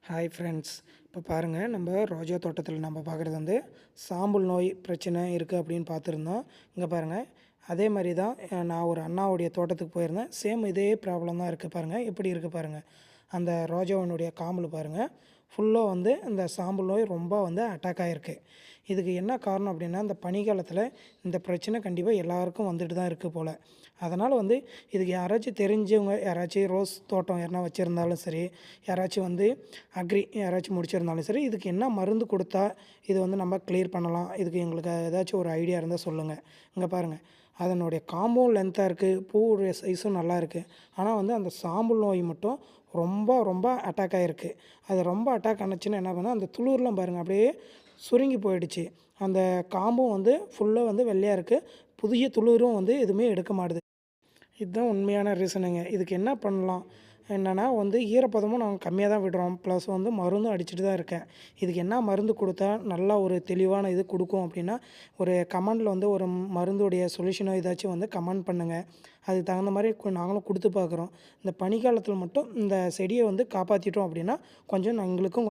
Hi friends. இப்போ பாருங்கள், நம்ம ரோஜா தோட்டத்தில் நம்ம பார்க்குறது வந்து சாம்பல் நோய் பிரச்சனை இருக்குது அப்படின்னு பார்த்துருந்தோம். இங்கே பாருங்கள், அதே மாதிரி தான் நான் ஒரு அண்ணாவுடைய தோட்டத்துக்கு போயிருந்தேன். சேம் இதே ப்ராப்ளம் தான் இருக்குது பாருங்கள். எப்படி இருக்குது பாருங்கள். அந்த ரோஜாவினுடைய காம்பல் பாருங்கள், ஃபுல்லாக வந்து இந்த சாம்பல் நோய் ரொம்ப வந்து அட்டாக் ஆகிருக்கு. இதுக்கு என்ன காரணம் அப்படின்னா, இந்த பனிக்காலத்தில் இந்த பிரச்சனை கண்டிப்பாக எல்லாருக்கும் வந்துட்டு தான் இருக்குது போல். அதனால் வந்து இதுக்கு யாராச்சும் தெரிஞ்சவங்க, யாராச்சும் ரோஸ் தோட்டம் யாருனா வச்சுருந்தாலும் சரி, யாராச்சும் வந்து அக்ரி யாராச்சும் முடிச்சிருந்தாலும் சரி, இதுக்கு என்ன மருந்து கொடுத்தா இது வந்து நம்ம கிளியர் பண்ணலாம், இதுக்கு எங்களுக்கு ஏதாச்சும் ஒரு ஐடியா இருந்தால் சொல்லுங்கள். இங்கே பாருங்கள், அதனுடைய காம்பவும் லென்த்தாக இருக்குது, பூவுடைய சைஸும் நல்லா இருக்குது. ஆனால் வந்து அந்த சாம்பல் நோய் மட்டும் ரொம்ப ரொம்ப அட்டாக் ஆகிருக்கு. அது ரொம்ப அட்டாக் ஆனுச்சுன்னா என்ன பண்ணால், அந்த துளிர்லாம் பாருங்கள் அப்படியே சுருங்கி போயிடுச்சு. அந்த காம்பும் வந்து ஃபுல்லாக வந்து வெள்ளையாக இருக்குது. புதிய துளிரும் வந்து எதுவுமே எடுக்க மாட்டுது. இதுதான் உண்மையான ரீசனுங்க. இதுக்கு என்ன பண்ணலாம்? என்னன்னா வந்து ஈரப்பதமும் நாங்க கம்மியா தான் விடுறோம். ப்ளஸ் வந்து மருந்தும் அடிச்சுட்டு தான் இருக்கேன். இதுக்கு என்ன மருந்து குடுத்தா நல்லா ஒரு தெளிவான இது குடுக்கும் அப்டின்னா, ஒரு கமெண்ட்ல வந்து ஒரு மருந்துடைய சொல்யூஷனோ ஏதாச்சும் வந்து கமெண்ட் பண்ணுங்க. அதுக்கு தகுந்த மாரி நாங்களும் குடுத்து பார்க்குறோம். இந்த பனிக்காலத்தில மட்டும் இந்த செடிய வந்து காப்பாத்திட்டோம் அப்டின்னா, கொஞ்சம் எங்களுக்கும்